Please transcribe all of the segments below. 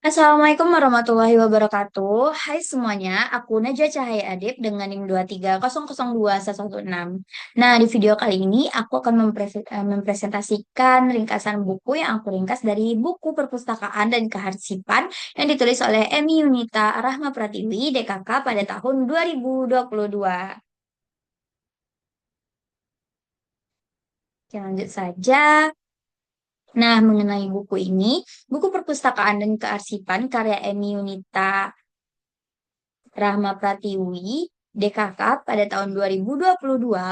Assalamualaikum warahmatullahi wabarakatuh. Hai semuanya, aku Najwa Cahaya Adib dengan NIM 230021116. Nah, di video kali ini aku akan mempresentasikan ringkasan buku yang aku ringkas dari buku Perpustakaan dan Kearsipan yang ditulis oleh Emi Yunita Rahma Pratiwi, DKK pada tahun 2022. Oke, lanjut saja. Nah, mengenai buku ini, buku Perpustakaan dan Kearsipan karya Emi Yunita Rahma Pratiwi, DKK pada tahun 2022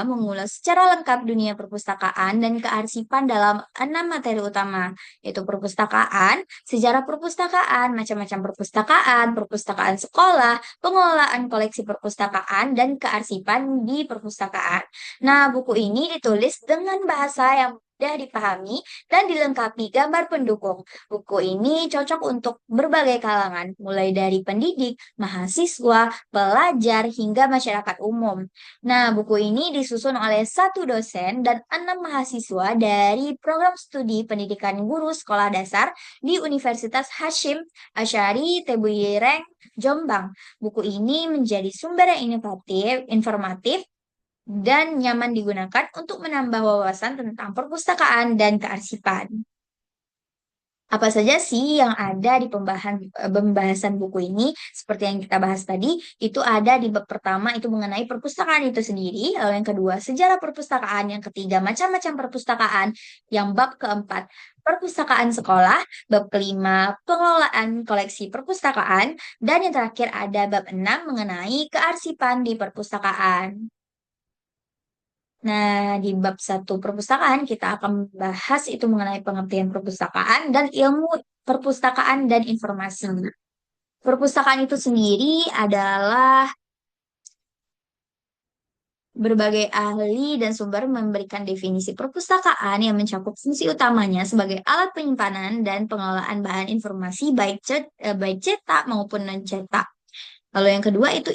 mengulas secara lengkap dunia perpustakaan dan kearsipan dalam 6 materi utama, yaitu perpustakaan, sejarah perpustakaan, macam-macam perpustakaan, perpustakaan sekolah, pengelolaan koleksi perpustakaan, dan kearsipan di perpustakaan. Nah, buku ini ditulis dengan bahasa yang mudah dipahami dan dilengkapi gambar pendukung. Buku ini cocok untuk berbagai kalangan, mulai dari pendidik, mahasiswa, pelajar, hingga masyarakat umum. Nah, buku ini disusun oleh satu dosen dan 6 mahasiswa dari program studi pendidikan guru sekolah dasar di Universitas Hashim Asy'ari Tebuireng, Jombang. Buku ini menjadi sumber yang informatif, dan nyaman digunakan untuk menambah wawasan tentang perpustakaan dan kearsipan. Apa saja sih yang ada di pembahasan buku ini? Seperti yang kita bahas tadi, itu ada di bab pertama itu mengenai perpustakaan itu sendiri, lalu yang kedua sejarah perpustakaan, yang ketiga macam-macam perpustakaan, yang bab keempat perpustakaan sekolah, bab kelima pengelolaan koleksi perpustakaan, dan yang terakhir ada bab 6 mengenai kearsipan di perpustakaan. Nah, di bab satu perpustakaan kita akan bahas itu mengenai pengertian perpustakaan dan ilmu perpustakaan dan informasi. Perpustakaan itu sendiri adalah berbagai ahli dan sumber memberikan definisi perpustakaan yang mencakup fungsi utamanya sebagai alat penyimpanan dan pengelolaan bahan informasi baik cetak maupun non-cetak. Lalu yang kedua itu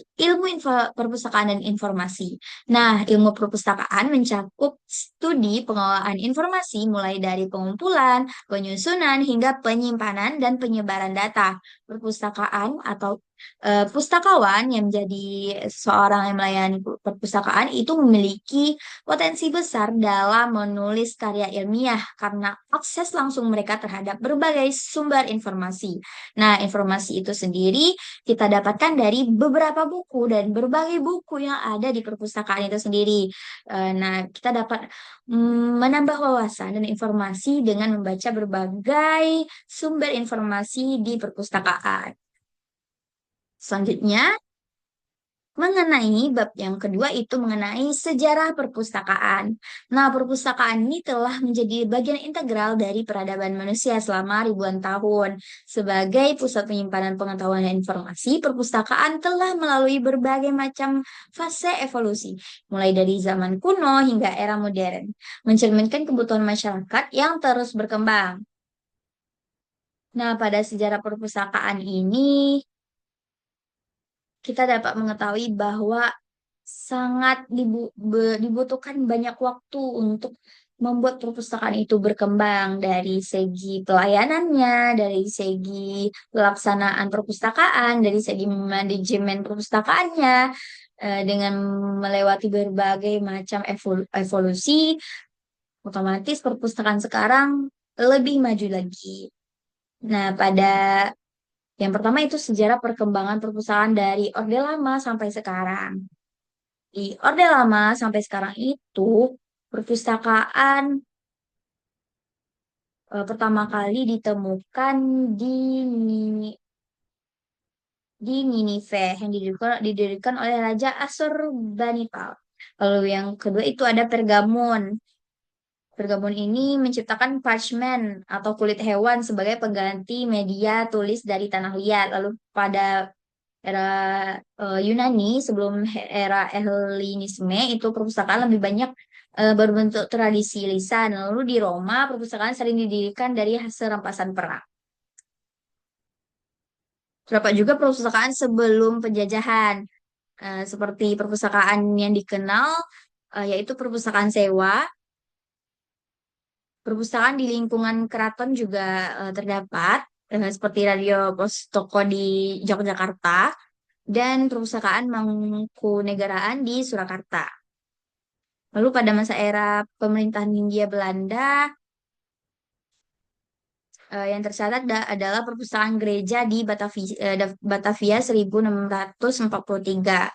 perpustakaan dan informasi. Nah, ilmu perpustakaan mencakup studi pengelolaan informasi mulai dari pengumpulan, penyusunan, hingga penyimpanan dan penyebaran data. Perpustakaan atau pustakawan yang menjadi seorang yang melayani perpustakaan itu memiliki potensi besar dalam menulis karya ilmiah karena akses langsung mereka terhadap berbagai sumber informasi. Nah, informasi itu sendiri kita dapatkan dari beberapa buku dan berbagai buku yang ada di perpustakaan itu sendiri. Nah, kita dapat menambah wawasan dan informasi dengan membaca berbagai sumber informasi di perpustakaan. Selanjutnya, mengenai bab yang kedua itu mengenai sejarah perpustakaan. Nah, perpustakaan ini telah menjadi bagian integral dari peradaban manusia selama ribuan tahun. Sebagai pusat penyimpanan pengetahuan dan informasi, perpustakaan telah melalui berbagai macam fase evolusi, mulai dari zaman kuno hingga era modern, mencerminkan kebutuhan masyarakat yang terus berkembang. Nah, pada sejarah perpustakaan ini kita dapat mengetahui bahwa sangat dibutuhkan banyak waktu untuk membuat perpustakaan itu berkembang dari segi pelayanannya, dari segi pelaksanaan perpustakaan, dari segi manajemen perpustakaannya, dengan melewati berbagai macam evolusi, otomatis perpustakaan sekarang lebih maju lagi. Nah, pada yang pertama itu sejarah perkembangan perpustakaan dari Orde Lama sampai sekarang. Di Orde Lama sampai sekarang itu, perpustakaan pertama kali ditemukan di Ninive yang didirikan oleh Raja Asurbanipal. Lalu yang kedua itu ada Pergamon. Pergamon ini menciptakan parchment atau kulit hewan sebagai pengganti media tulis dari tanah liat. Lalu pada era Yunani sebelum era Helenisme itu perpustakaan lebih banyak berbentuk tradisi lisan. Lalu di Roma perpustakaan sering didirikan dari hasil rampasan perang. Terdapat juga perpustakaan sebelum penjajahan, seperti perpustakaan yang dikenal yaitu perpustakaan sewa. Perpustakaan di lingkungan keraton juga terdapat. seperti Radio Pos Toko di Yogyakarta dan Perpustakaan Mangkunegaraan di Surakarta. Lalu pada masa era pemerintahan Hindia Belanda, yang tercatat adalah perpustakaan gereja di Batavia 1643.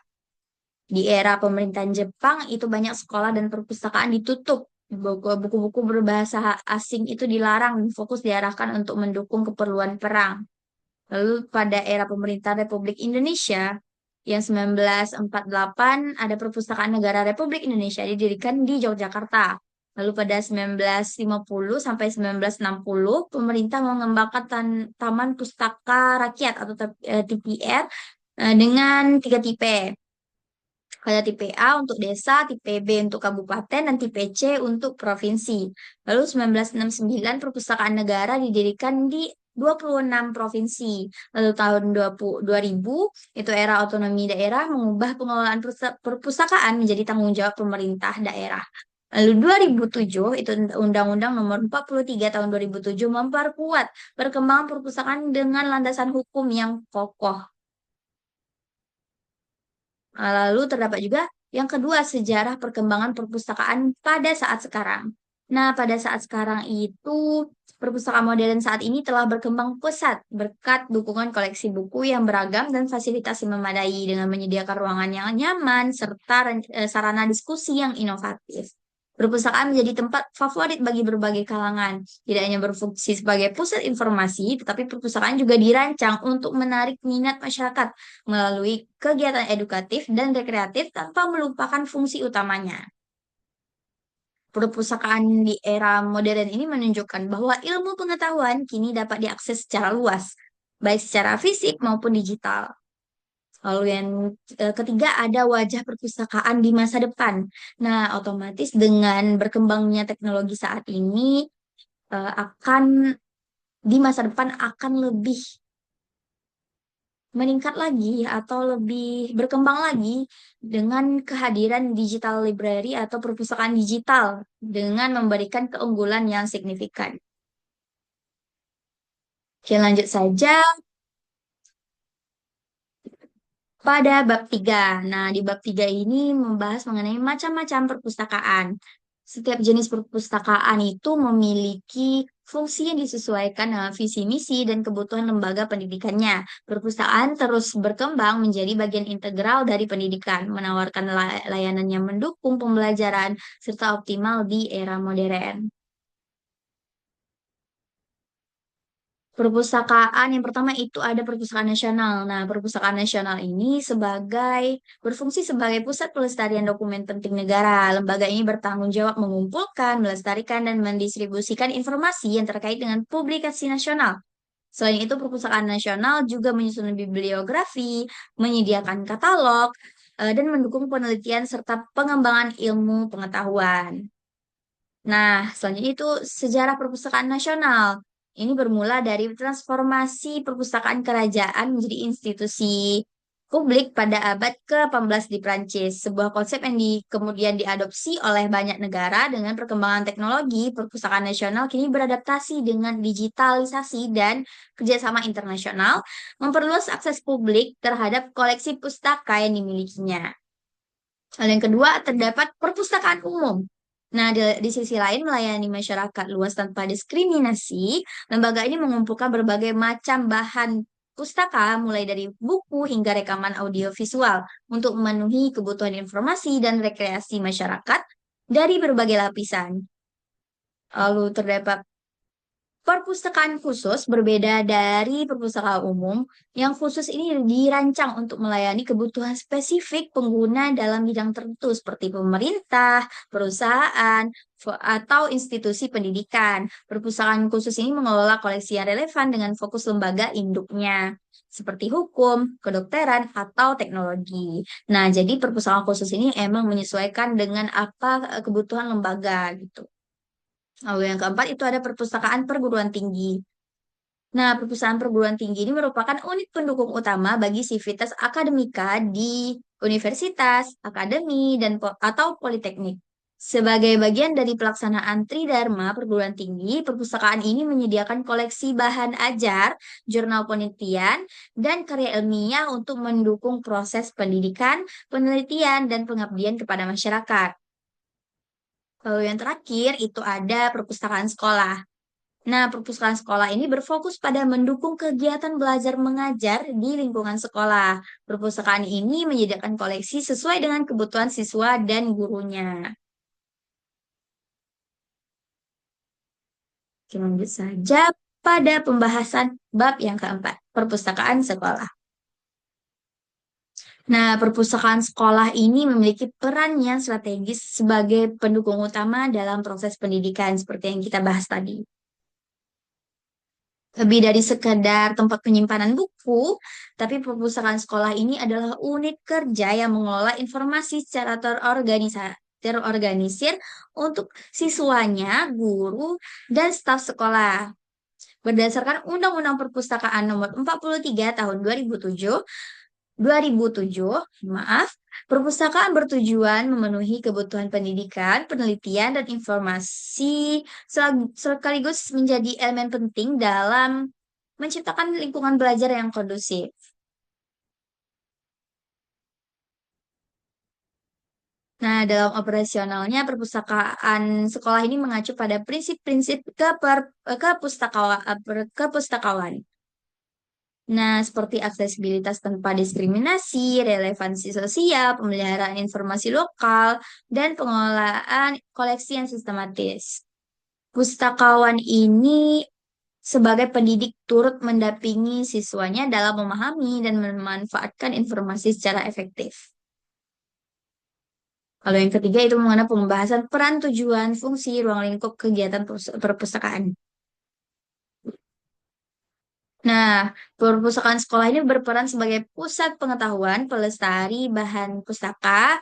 Di era pemerintahan Jepang itu banyak sekolah dan perpustakaan ditutup. Buku-buku berbahasa asing itu dilarang dan fokus diarahkan untuk mendukung keperluan perang. Lalu pada era pemerintahan Republik Indonesia yang 1948 ada Perpustakaan Negara Republik Indonesia didirikan di Yogyakarta. Lalu pada 1950 sampai 1960 pemerintah mengembangkan Taman Pustaka Rakyat atau TPR dengan 3 tipe. Ada tipe A untuk desa, tipe B untuk kabupaten, dan tipe C untuk provinsi. Lalu 1969 perpustakaan negara didirikan di 26 provinsi. Lalu tahun 2000 itu era otonomi daerah mengubah pengelolaan perpustakaan menjadi tanggung jawab pemerintah daerah. Lalu 2007 itu Undang-Undang Nomor 43 tahun 2007 memperkuat perkembangan perpustakaan dengan landasan hukum yang kokoh. Lalu terdapat juga yang kedua, sejarah perkembangan perpustakaan pada saat sekarang. Nah, pada saat sekarang itu perpustakaan modern saat ini telah berkembang pesat berkat dukungan koleksi buku yang beragam dan fasilitas yang memadai dengan menyediakan ruangan yang nyaman serta sarana diskusi yang inovatif. Perpustakaan menjadi tempat favorit bagi berbagai kalangan. Tidak hanya berfungsi sebagai pusat informasi, tetapi perpustakaan juga dirancang untuk menarik minat masyarakat melalui kegiatan edukatif dan rekreatif tanpa melupakan fungsi utamanya. Perpustakaan di era modern ini menunjukkan bahwa ilmu pengetahuan kini dapat diakses secara luas, baik secara fisik maupun digital. Lalu yang ketiga ada wajah perpustakaan di masa depan. Nah, otomatis dengan berkembangnya teknologi saat ini akan di masa depan akan lebih meningkat lagi atau lebih berkembang lagi dengan kehadiran digital library atau perpustakaan digital dengan memberikan keunggulan yang signifikan. Oke, lanjut saja pada bab 3. Nah, di bab 3 ini membahas mengenai macam-macam perpustakaan. Setiap jenis perpustakaan itu memiliki fungsi yang disesuaikan dengan visi misi dan kebutuhan lembaga pendidikannya. Perpustakaan terus berkembang menjadi bagian integral dari pendidikan, menawarkan layanan yang mendukung pembelajaran serta optimal di era modern. Perpustakaan yang pertama itu ada Perpustakaan Nasional. Nah, Perpustakaan Nasional ini berfungsi sebagai pusat pelestarian dokumen penting negara. Lembaga ini bertanggung jawab mengumpulkan, melestarikan, dan mendistribusikan informasi yang terkait dengan publikasi nasional. Selain itu, Perpustakaan Nasional juga menyusun bibliografi, menyediakan katalog, dan mendukung penelitian serta pengembangan ilmu pengetahuan. Nah, selanjutnya itu sejarah perpustakaan nasional. Ini bermula dari transformasi perpustakaan kerajaan menjadi institusi publik pada abad ke-18 di Prancis. Sebuah konsep yang kemudian diadopsi oleh banyak negara dengan perkembangan teknologi, perpustakaan nasional kini beradaptasi dengan digitalisasi dan kerjasama internasional, memperluas akses publik terhadap koleksi pustaka yang dimilikinya. Hal yang kedua, terdapat perpustakaan umum. Nah, di sisi lain melayani masyarakat luas tanpa diskriminasi, lembaga ini mengumpulkan berbagai macam bahan pustaka, mulai dari buku hingga rekaman audiovisual, untuk memenuhi kebutuhan informasi dan rekreasi masyarakat dari berbagai lapisan. Lalu terdapat perpustakaan khusus berbeda dari perpustakaan umum. Yang khusus ini dirancang untuk melayani kebutuhan spesifik pengguna dalam bidang tertentu seperti pemerintah, perusahaan, atau institusi pendidikan. Perpustakaan khusus ini mengelola koleksi yang relevan dengan fokus lembaga induknya seperti hukum, kedokteran, atau teknologi. Nah, jadi perpustakaan khusus ini emang menyesuaikan dengan apa kebutuhan lembaga gitu. Lalu yang keempat itu ada perpustakaan perguruan tinggi. Nah, perpustakaan perguruan tinggi ini merupakan unit pendukung utama bagi sivitas akademika di universitas, akademi, dan atau politeknik. Sebagai bagian dari pelaksanaan Tridharma perguruan tinggi, perpustakaan ini menyediakan koleksi bahan ajar, jurnal penelitian, dan karya ilmiah untuk mendukung proses pendidikan, penelitian, dan pengabdian kepada masyarakat. Lalu yang terakhir itu ada perpustakaan sekolah. Nah, perpustakaan sekolah ini berfokus pada mendukung kegiatan belajar mengajar di lingkungan sekolah. Perpustakaan ini menyediakan koleksi sesuai dengan kebutuhan siswa dan gurunya. Oke, lanjut saja pada pembahasan bab yang keempat, perpustakaan sekolah. Nah, perpustakaan sekolah ini memiliki peran yang strategis sebagai pendukung utama dalam proses pendidikan seperti yang kita bahas tadi. Lebih dari sekedar tempat penyimpanan buku, tapi perpustakaan sekolah ini adalah unit kerja yang mengelola informasi secara terorganisir untuk siswanya, guru, dan staf sekolah. Berdasarkan Undang-Undang Perpustakaan Nomor 43 Tahun 2007, maaf, perpustakaan bertujuan memenuhi kebutuhan pendidikan, penelitian, dan informasi sekaligus menjadi elemen penting dalam menciptakan lingkungan belajar yang kondusif. Nah, dalam operasionalnya, perpustakaan sekolah ini mengacu pada prinsip-prinsip kepustakawan. Nah, seperti aksesibilitas tanpa diskriminasi, relevansi sosial, pemeliharaan informasi lokal, dan pengelolaan koleksi yang sistematis. Pustakawan ini sebagai pendidik turut mendampingi siswanya dalam memahami dan memanfaatkan informasi secara efektif. Kalau yang ketiga itu mengenai pembahasan peran, tujuan, fungsi, ruang lingkup kegiatan perpustakaan. Nah, perpustakaan sekolah ini berperan sebagai pusat pengetahuan, pelestari bahan pustaka,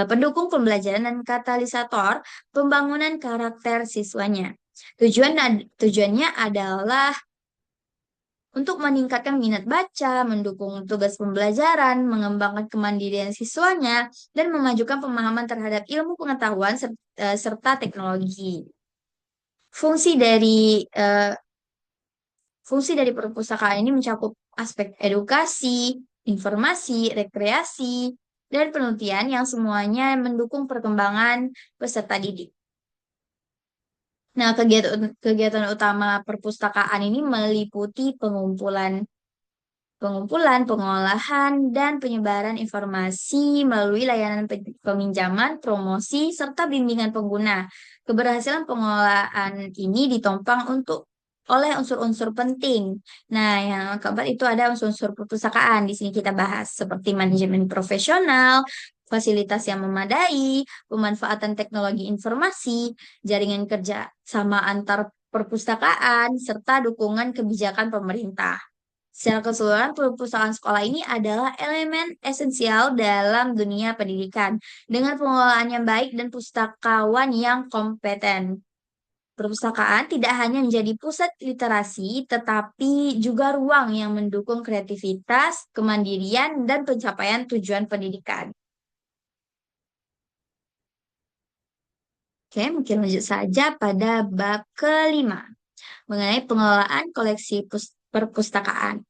pendukung pembelajaran, dan katalisator pembangunan karakter siswanya. Tujuannya adalah untuk meningkatkan minat baca, mendukung tugas pembelajaran, mengembangkan kemandirian siswanya, dan memajukan pemahaman terhadap ilmu pengetahuan serta teknologi. Fungsi dari eh, Fungsi dari perpustakaan ini mencakup aspek edukasi, informasi, rekreasi, dan penelitian yang semuanya mendukung perkembangan peserta didik. Nah, kegiatan utama perpustakaan ini meliputi pengumpulan, pengolahan, dan penyebaran informasi melalui layanan peminjaman, promosi, serta bimbingan pengguna. Keberhasilan pengolahan ini ditopang oleh unsur-unsur penting. Nah, yang keempat itu ada unsur-unsur perpustakaan. Di sini kita bahas seperti manajemen profesional, fasilitas yang memadai, pemanfaatan teknologi informasi, jaringan kerja sama antar perpustakaan, serta dukungan kebijakan pemerintah. Secara keseluruhan, perpustakaan sekolah ini adalah elemen esensial dalam dunia pendidikan dengan pengelolaan yang baik dan pustakawan yang kompeten. Perpustakaan tidak hanya menjadi pusat literasi, tetapi juga ruang yang mendukung kreativitas, kemandirian, dan pencapaian tujuan pendidikan. Oke, mungkin lanjut saja pada bab kelima mengenai pengelolaan koleksi perpustakaan.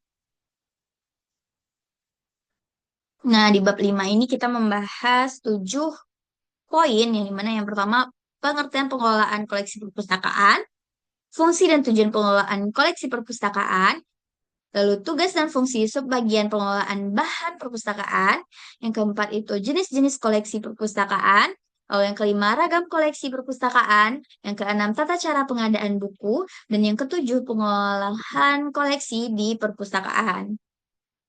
Nah, di bab 5 ini kita membahas 7 poin, yang dimana yang pertama, pengertian pengelolaan koleksi perpustakaan, fungsi dan tujuan pengelolaan koleksi perpustakaan, lalu tugas dan fungsi subbagian pengelolaan bahan perpustakaan, yang keempat itu jenis-jenis koleksi perpustakaan, lalu yang kelima ragam koleksi perpustakaan, yang keenam tata cara pengadaan buku, dan yang ketujuh pengolahan koleksi di perpustakaan.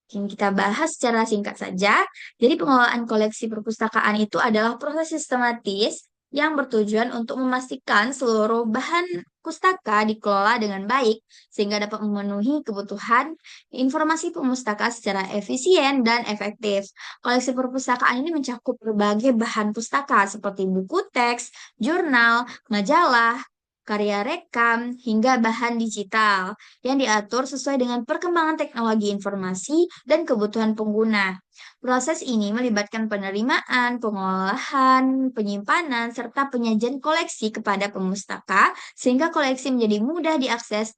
Yang kita bahas secara singkat saja. Jadi pengelolaan koleksi perpustakaan itu adalah proses sistematis yang bertujuan untuk memastikan seluruh bahan pustaka dikelola dengan baik sehingga dapat memenuhi kebutuhan informasi pemustaka secara efisien dan efektif. Koleksi perpustakaan ini mencakup berbagai bahan pustaka seperti buku teks, jurnal, majalah, karya rekam, hingga bahan digital yang diatur sesuai dengan perkembangan teknologi informasi dan kebutuhan pengguna. Proses ini melibatkan penerimaan, pengolahan, penyimpanan, serta penyajian koleksi kepada pemustaka sehingga koleksi menjadi mudah diakses,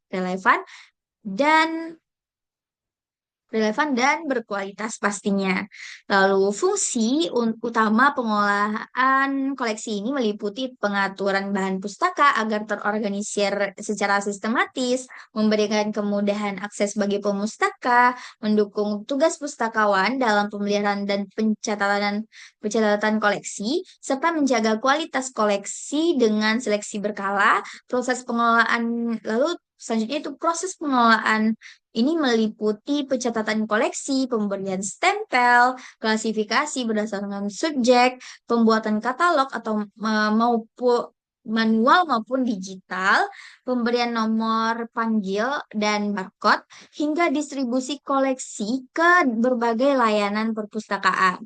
dan berkualitas pastinya. Lalu fungsi utama pengolahan koleksi ini meliputi pengaturan bahan pustaka agar terorganisir secara sistematis, memberikan kemudahan akses bagi pemustaka, mendukung tugas pustakawan dalam pemeliharaan dan pencatatan koleksi, serta menjaga kualitas koleksi dengan seleksi berkala. Lalu selanjutnya itu proses pengelolaan ini meliputi pencatatan koleksi, pemberian stempel, klasifikasi berdasarkan subjek, pembuatan katalog atau maupun manual maupun digital, pemberian nomor panggil dan barcode, hingga distribusi koleksi ke berbagai layanan perpustakaan.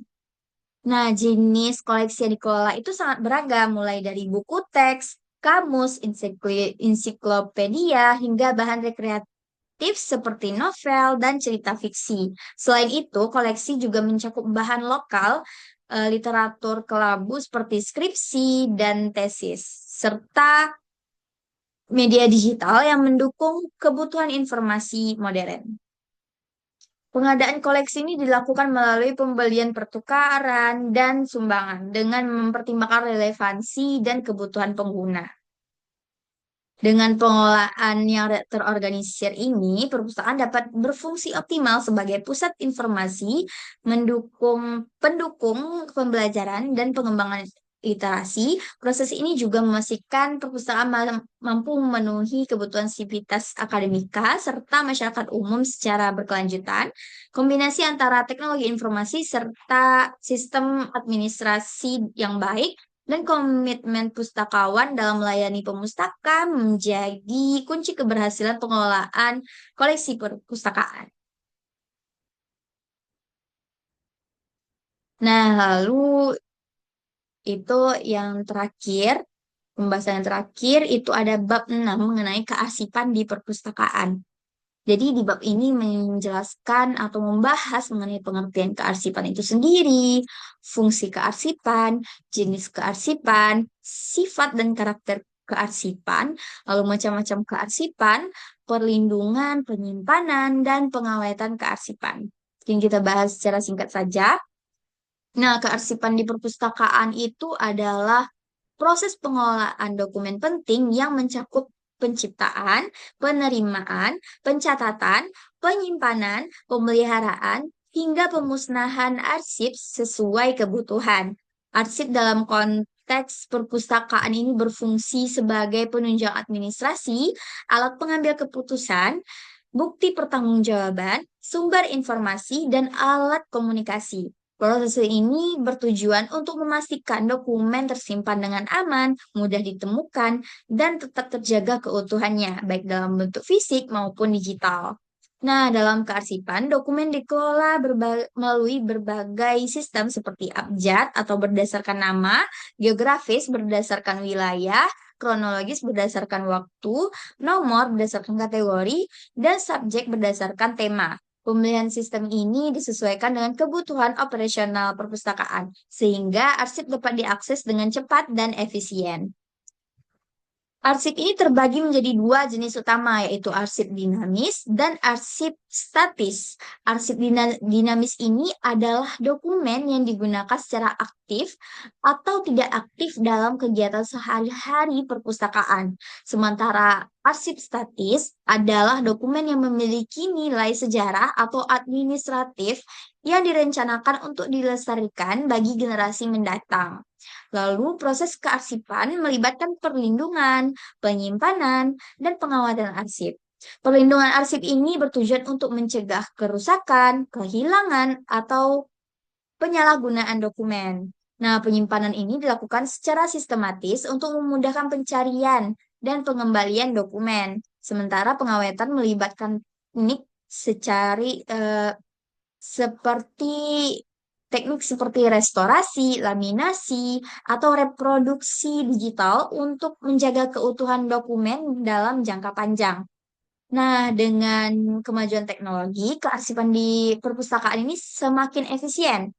Nah, jenis koleksi yang dikelola itu sangat beragam, mulai dari buku teks, kamus, ensiklopedia, hingga bahan rekreatif seperti novel dan cerita fiksi. Selain itu, koleksi juga mencakup bahan lokal, literatur kelabu seperti skripsi dan tesis, serta media digital yang mendukung kebutuhan informasi modern. Pengadaan koleksi ini dilakukan melalui pembelian pertukaran dan sumbangan dengan mempertimbangkan relevansi dan kebutuhan pengguna. Dengan pengelolaan yang terorganisir ini, perpustakaan dapat berfungsi optimal sebagai pusat informasi, pendukung pembelajaran dan pengembangan literasi. Proses ini juga memastikan perpustakaan mampu memenuhi kebutuhan sivitas akademika serta masyarakat umum secara berkelanjutan. Kombinasi antara teknologi informasi serta sistem administrasi yang baik dan komitmen pustakawan dalam melayani pemustaka menjadi kunci keberhasilan pengelolaan koleksi perpustakaan. Nah, lalu itu yang terakhir, pembahasan yang terakhir itu ada bab 6 mengenai kearsipan di perpustakaan. Jadi di bab ini menjelaskan atau membahas mengenai pengertian kearsipan itu sendiri, fungsi kearsipan, jenis kearsipan, sifat dan karakter kearsipan, lalu macam-macam kearsipan, perlindungan, penyimpanan, dan pengawetan kearsipan. Yang kita bahas secara singkat saja. Nah, kearsipan di perpustakaan itu adalah proses pengelolaan dokumen penting yang mencakup penciptaan, penerimaan, pencatatan, penyimpanan, pemeliharaan, hingga pemusnahan arsip sesuai kebutuhan. Arsip dalam konteks perpustakaan ini berfungsi sebagai penunjang administrasi, alat pengambil keputusan, bukti pertanggungjawaban, sumber informasi, dan alat komunikasi. Proses ini bertujuan untuk memastikan dokumen tersimpan dengan aman, mudah ditemukan, dan tetap terjaga keutuhannya, baik dalam bentuk fisik maupun digital. Nah, dalam kearsipan, dokumen dikelola melalui berbagai sistem seperti abjad atau berdasarkan nama, geografis berdasarkan wilayah, kronologis berdasarkan waktu, nomor berdasarkan kategori, dan subjek berdasarkan tema. Pemilihan sistem ini disesuaikan dengan kebutuhan operasional perpustakaan, sehingga arsip dapat diakses dengan cepat dan efisien. Arsip ini terbagi menjadi dua jenis utama, yaitu arsip dinamis dan arsip statis. Arsip dinamis ini adalah dokumen yang digunakan secara aktif atau tidak aktif dalam kegiatan sehari-hari perpustakaan. Sementara arsip statis adalah dokumen yang memiliki nilai sejarah atau administratif yang direncanakan untuk dilestarikan bagi generasi mendatang. Lalu, proses kearsipan melibatkan perlindungan, penyimpanan, dan pengawasan arsip. Perlindungan arsip ini bertujuan untuk mencegah kerusakan, kehilangan, atau penyalahgunaan dokumen. Nah, penyimpanan ini dilakukan secara sistematis untuk memudahkan pencarian dan pengembalian dokumen. Sementara pengawetan melibatkan teknik seperti teknik seperti restorasi, laminasi, atau reproduksi digital untuk menjaga keutuhan dokumen dalam jangka panjang. Nah, dengan kemajuan teknologi, kearsipan di perpustakaan ini semakin efisien.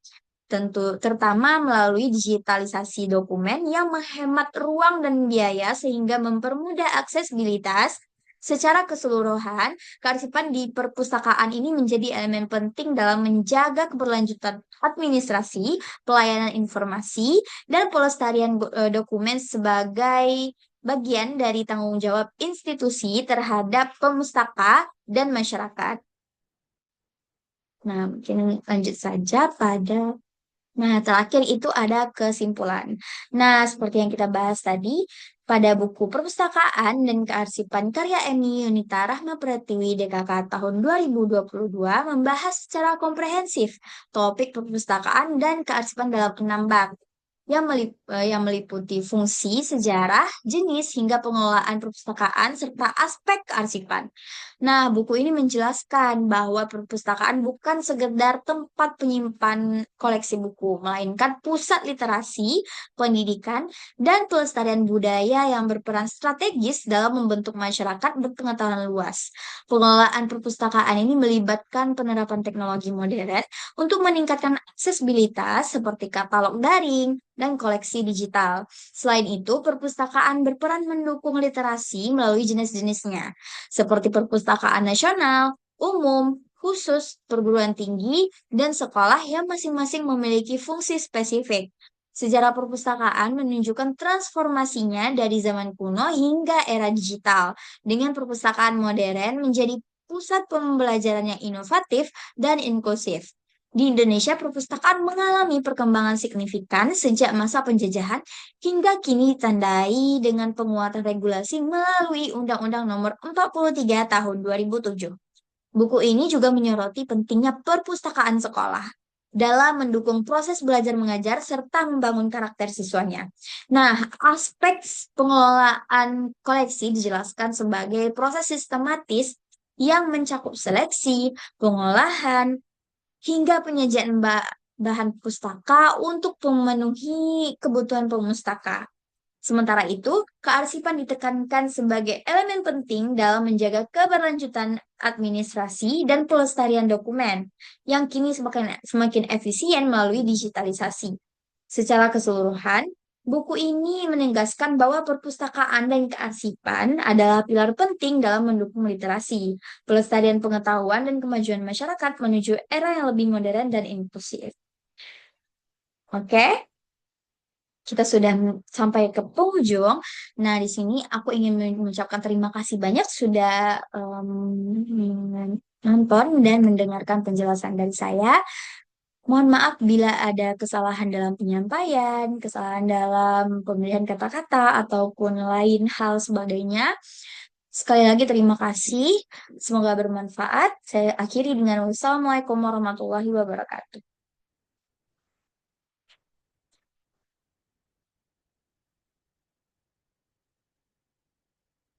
Tentu, terutama melalui digitalisasi dokumen yang menghemat ruang dan biaya sehingga mempermudah aksesibilitas. Secara keseluruhan, kearsipan di perpustakaan ini menjadi elemen penting dalam menjaga keberlanjutan administrasi, pelayanan informasi, dan pelestarian dokumen sebagai bagian dari tanggung jawab institusi terhadap pemustaka dan masyarakat. Nah, mungkin lanjut saja pada. Nah, terakhir itu ada kesimpulan. Nah, seperti yang kita bahas tadi, pada buku Perpustakaan dan Kearsipan karya Eni Yunita Rahma Pratiwi DKK tahun 2022 membahas secara komprehensif topik perpustakaan dan kearsipan dalam 6 bab yang meliputi fungsi, sejarah, jenis, hingga pengelolaan perpustakaan serta aspek kearsipan. Nah, buku ini menjelaskan bahwa perpustakaan bukan sekedar tempat penyimpan koleksi buku, melainkan pusat literasi, pendidikan, dan pelestarian budaya yang berperan strategis dalam membentuk masyarakat berpengetahuan luas. Pengelolaan perpustakaan ini melibatkan penerapan teknologi modern untuk meningkatkan aksesibilitas seperti katalog daring dan koleksi digital. Selain itu, perpustakaan berperan mendukung literasi melalui jenis-jenisnya seperti perpustakaan nasional, umum, khusus, perguruan tinggi, dan sekolah yang masing-masing memiliki fungsi spesifik. Sejarah perpustakaan menunjukkan transformasinya dari zaman kuno hingga era digital, dengan perpustakaan modern menjadi pusat pembelajaran yang inovatif dan inklusif. Di Indonesia, perpustakaan mengalami perkembangan signifikan sejak masa penjajahan hingga kini ditandai dengan penguatan regulasi melalui Undang-Undang Nomor 43 Tahun 2007. Buku ini juga menyoroti pentingnya perpustakaan sekolah dalam mendukung proses belajar mengajar serta membangun karakter siswanya. Nah, aspek pengelolaan koleksi dijelaskan sebagai proses sistematis yang mencakup seleksi, pengolahan, hingga penyajian bahan pustaka untuk memenuhi kebutuhan pemustaka. Sementara itu, kearsipan ditekankan sebagai elemen penting dalam menjaga keberlanjutan administrasi dan pelestarian dokumen, yang kini semakin efisien melalui digitalisasi. Secara keseluruhan, buku ini menegaskan bahwa perpustakaan dan kearsipan adalah pilar penting dalam mendukung literasi, pelestarian pengetahuan, dan kemajuan masyarakat menuju era yang lebih modern dan inklusif. Oke, kita sudah sampai ke penghujung. Nah, di sini aku ingin mengucapkan terima kasih banyak sudah menonton dan mendengarkan penjelasan dari saya. Mohon maaf bila ada kesalahan dalam penyampaian, kesalahan dalam pemilihan kata-kata, ataupun lain hal sebagainya. Sekali lagi terima kasih. Semoga bermanfaat. Saya akhiri dengan wassalamualaikum warahmatullahi wabarakatuh.